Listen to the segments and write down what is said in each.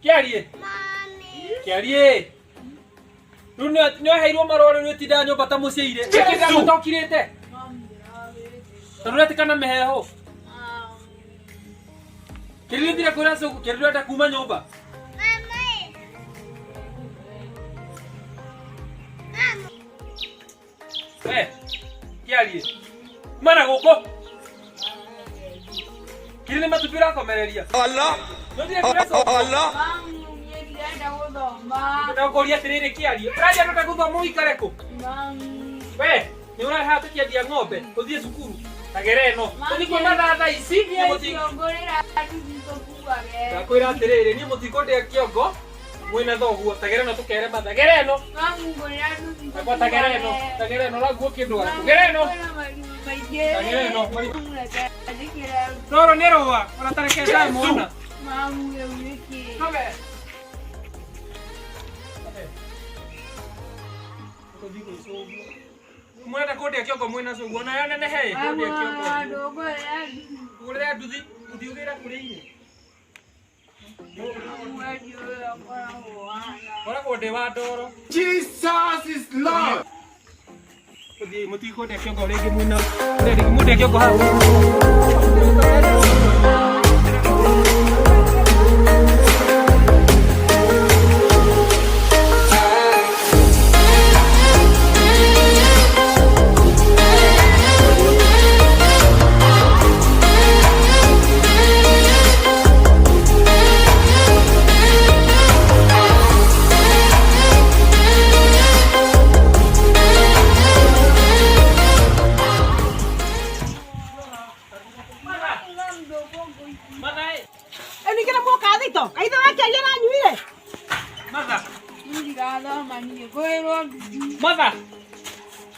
Kiarie. Kiarie. Nyo hairwo marore rwe tinda nyumba ta muciire. Kida mutokirete. Tarurete kana meheho. Kirire ndira kwira so kirire ta kuma nyumba. Kiarie. Mana goko. Kirire matupira komereria. Allah. Allah. Ndakoria tirire Kiarie. Uraja ndo takuthoma uikareko. We, ni uraha tukiendia ng'ombe, uthie cukuru. Tagereno. Uthi kwa mathaa ici ni mutingorera atuthiko kuage. Ndakwira tirire ni mutingondia kiongo. Mwina thoguo tagereno tukere mathagereno. Ngangorera atuthiko. Kwa tagereno la guo kindu gaku. Gereno. Tagereno. Toro ni roa, ora tarekeza mona. Mamu yewiki. Come. Mwena kote kioko mwena so wona yana ne he kote kioko Dogo ya. Ule aduthi udiugira kureine. Ora kote wa doro. Jesus is Lord. Udi muti kote kioko lege mwena. Lege mude kioko ha.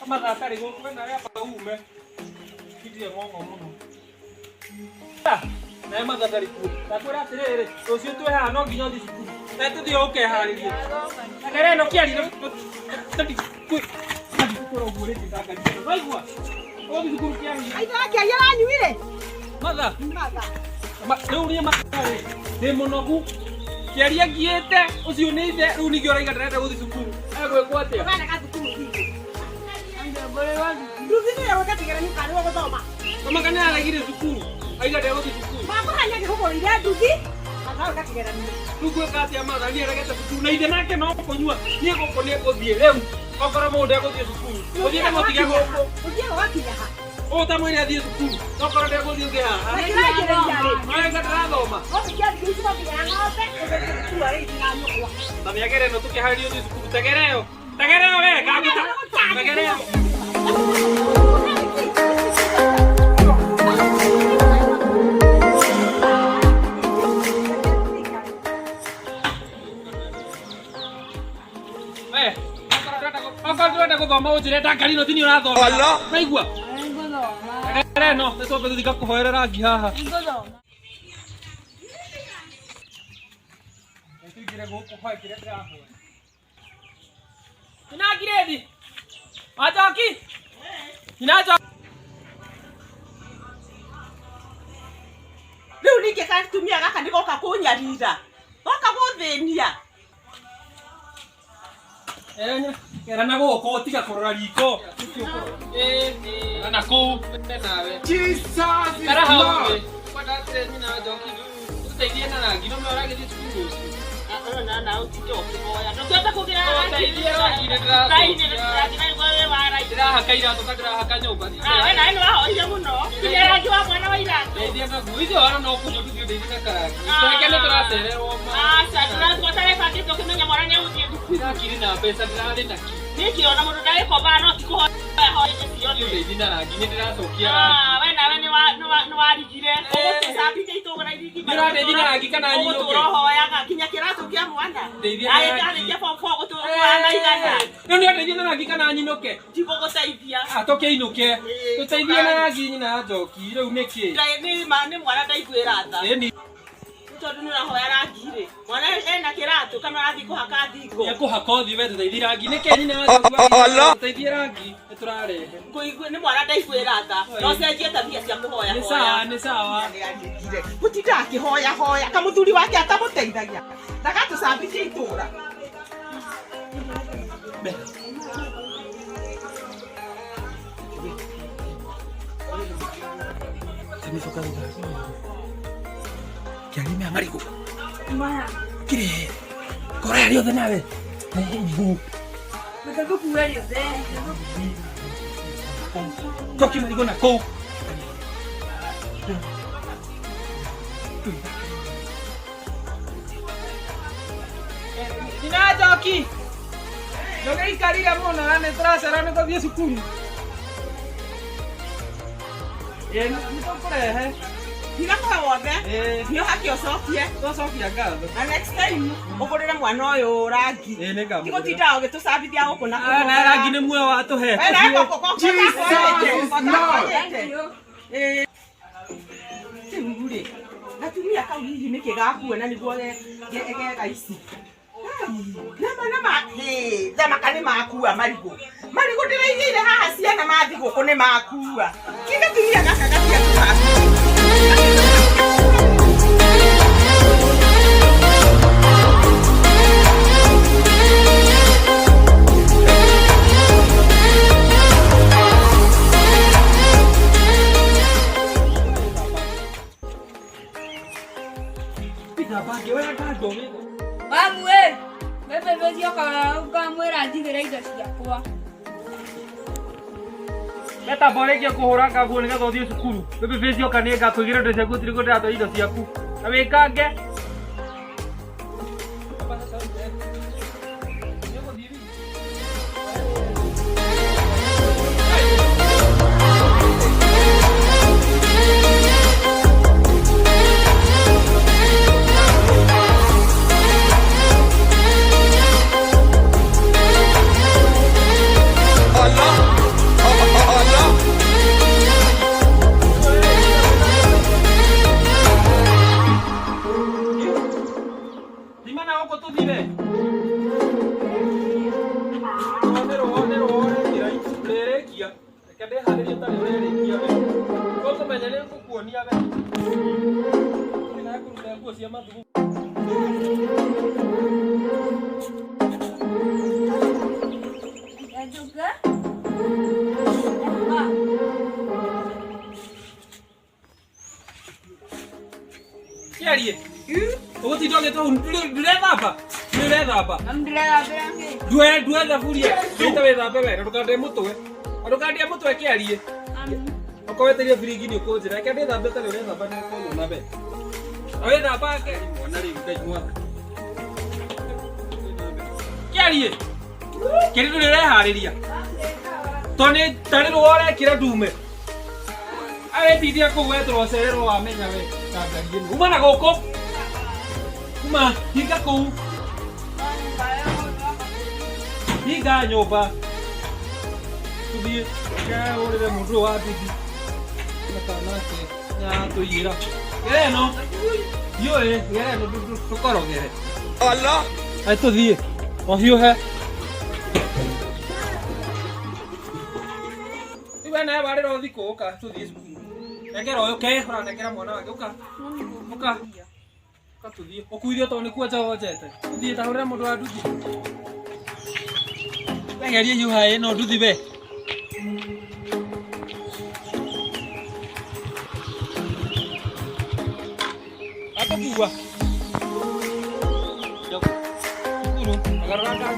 Mother, tari go kwenda hapa ume. Kitu ya ngongo muno. Na mother tari ku. Takwira tirere, ucio twe ha no nginya thi cukuru. Na tuthi uke haririe. Agere no kiari no. Tati ku. Tati ku ro gure ndaka. Waigua. Othi cukuru kiari. Aitha kiari aranyuire. Mother. Mother. Riu ni makare. Ni munogu. Kiari agiete, ucio ni ithe, riu ni giora igatenda guthi cukuru. Agwe kwate. Bana ka cukuru hivi. Nduthi ni wakati gara ni kari wa gũthoma. Mama kana aragire cukuru. Aiga ndego cukuru. Mama nyake hũgũrire nduthi. Kana wakati gara ni. Rugwe kati ya mother ni aragete cukuru. Na ithe nake no kũnyua. Ni gũkũ ni gũthie riu. Okora mũndũ egũthie cukuru. Ũthie na mũtige gũkũ. Ũthie wakinya ha. O ta mwĩre athiĩ cukuru. Okora ndegũthie ũngĩ haha. Aiga ndarathoma. Ũkinya nduthi wakinya ng'ombe. Cukuru arĩ ithina nyũkwa. Na mĩagere no tũkĩharĩrio ũthiĩ cukuru. Tegereo. Tegereo we kaguta. Tegereo. Gũthoma ũnjĩre ngari no tini ũrathoma. Naigua? Tegereo no, nĩtwambe tũthiĩ ngakũhoere rangi haha. Nĩtũingĩre gũkũ hoe kĩrĩa ndĩrahoe. Ina giredi. Ajoki. Ina jo. Riu ninge ka tumia gaka ni goka kunyarira. Goka guthĩnia. Era na gũkũ tiga kũrora riko. Na kũu nawe. Jesus is Lord. Kwenda treni na Ajoki. Tuteithie na rangi no me ũragĩthiĩ cukuru ũcio. Na utitoke boya. Ndokwenda kugira Tuteithie rangi ndĩrahaka iratũ ta ndĩrahaka nyũmba. we nawe nĩ wahoire mũno. Kinya rangi wa mwana wa iratũ. Ndeithia na nguo icio wana no kũnyua tũthiĩ ndeithie na karangi. Tũreke nĩ tũracererwo ma. Turatwatare bangĩ tũkĩmenya mwana nĩ egũthiĩ thukuru. Ndĩrakiri na mbeca ndĩrarĩ naki. Nĩkĩona mũndũ ndagĩkomba no ti kũhoya hoire ciothe. Ndeithie na rangi nĩ ndĩracokia rangi. We nawe nĩ warigire. Ũgũtũcambithia itũgũra irigi. Nĩũrandeithia na rangi kana nyinũke. Ũgũtũrohoyaga kinya kĩratũ kĩa mwana. Ndeithia na rangi. Arĩkia form 4 gũtũrohoya na igana. Rĩu nĩũndeithia na rangi kana nyinũke. Tigũgũteithia. Tũkĩinũke. Tũteithie na rangi nyina Njoki. Rĩu nĩkĩ? Nĩ mwana ndaiguĩra tha. tondu nä rahoya rangirä mwana ena kä ratå kana rathiä kå haka thingo nä kå haka å thiä we tå teithie rangi nä kä nyina teithie rangi nä tå rarehe nä mwana ndaiguä ra tha no cenjie tabia cia kå hoya nä sawa gå tinda akä hoya hoya kamå thuri wake atamå teithagia ndagatå cambithie itå ra Kiarime a marigo. Kire. Corre rio de nave. Me tengo que ver yo, Toki marigo na ko. Ina Toki. Jogai kariga mona ane trasa rame ko dia sukuru. Ni to kore Ndigakora wothe nä å hake å cokie na next time å gå rä re mwana å yå rangi tigå tindaga å gä tå cambithia gå kå na rangi nä muoyo wa tå he rä gatumia kau hihi nä kä gakuona nä guo gegaici thamaka nä makua marigå ndä raigä haha ciana mathi gå kå nä makua kä gatumia gaka gatia Vamos, bebe yo kamwera ndigire indo ciakwa. Beta borekia kuhura ngaguo nigetha uthie cukuru. Bebe face yoka ni ngakwigire ndo ciaku tiri gutira indo ciaku. Na wikange. Kiarie. Oti doge to ndreva hapa. Ndreva hapa. Ndreva berange. Due da furia. Kita weza bebe. Ndukande mutwe. Ndukande mutwe kiarie. Okoweteria firigi ni ukonjira. Kende da beta le weza bani ko na be. Awe da ba ke mwana ri ndajua. Kiarie. Kiri ndure hariria. Tone tare rwore kira dume. Awe tidia ko wetro cerero wa menya we. Uma na goko. Uma higa ko. Higa nyoba. Tubi ya ore de mundu wa tiki. Matana ke ya to yira. Kere no. Yo yere no tu koro kere. Allah. Ai to die. Ofio hai. Iba na bare ro di ko ka tu die. Nekera oyo ke hora nekera mwana wake uka. Uka tuthie. Okuithio to ni kuacha wojete. Tuthie ta hora mundu wa nduthi. Wengerie yu hae no nduthi be. Atakuwa. Yo. Guru, agarra ka.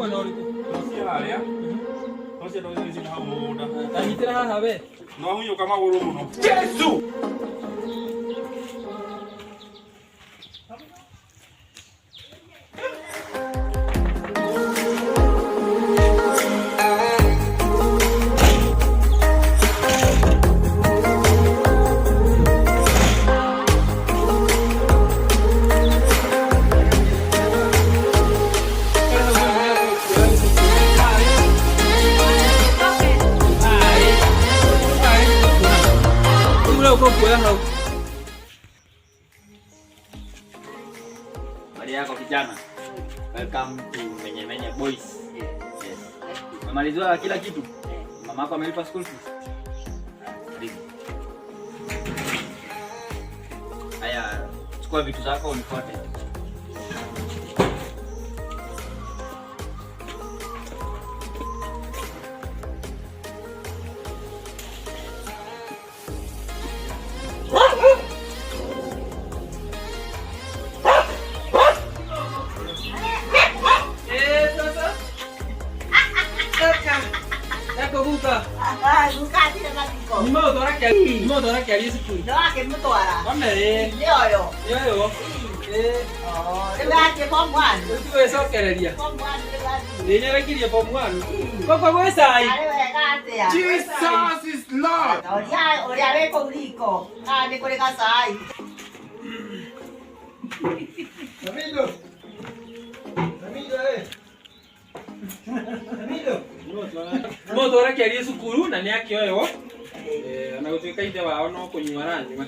mwena ũrĩkũ? Cia harĩa. No cia ndogo ici hau mũgũnda. Tanyitĩra haha we. No hunyũka magũrũ mũno. Jesus! Habari yako kijana? Welcome to Menye Menye Boys. Yes. Umemaliziwa kila kitu? Mama yako amelipa school fees? Karibu. Haya, chukua vitu zako unifuate. Nimotwara kĩari cukuru. Ũtiwĩcokereria. Nĩnyerekirie form 1. Koko gwĩ cai. Jesus is Lord. Nimotwara kĩari cukuru na nĩakĩoywo. Ona gũtuĩka ithe wao no kũnyua aranyua.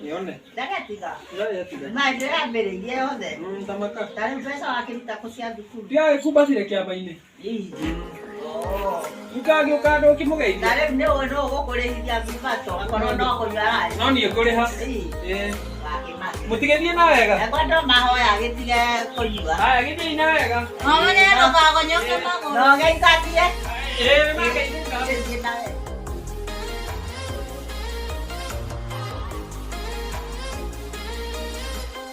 Nĩone. Ndagatiga. Ndagatiga. Maendelea mbere yothe. Tamaka. Tari pesa wakĩruta kũ cia thukuru. Tiaĩ kumbacire kĩamba-inĩ. Ũkagĩũka andũ ũkĩmũgeithia. Na rĩu nĩ ũĩ no gũkũrĩhithia mbibato akorwo no kũnyua aranyua. No niĩ ngũrĩha. Mũtigithie na wega. Ekwendo mahoya gĩtige kũnyua. Haya gĩthiĩ na wega. Mama nĩ ndokagonyoke magũrũ. No geithatie. Nĩmageithĩka.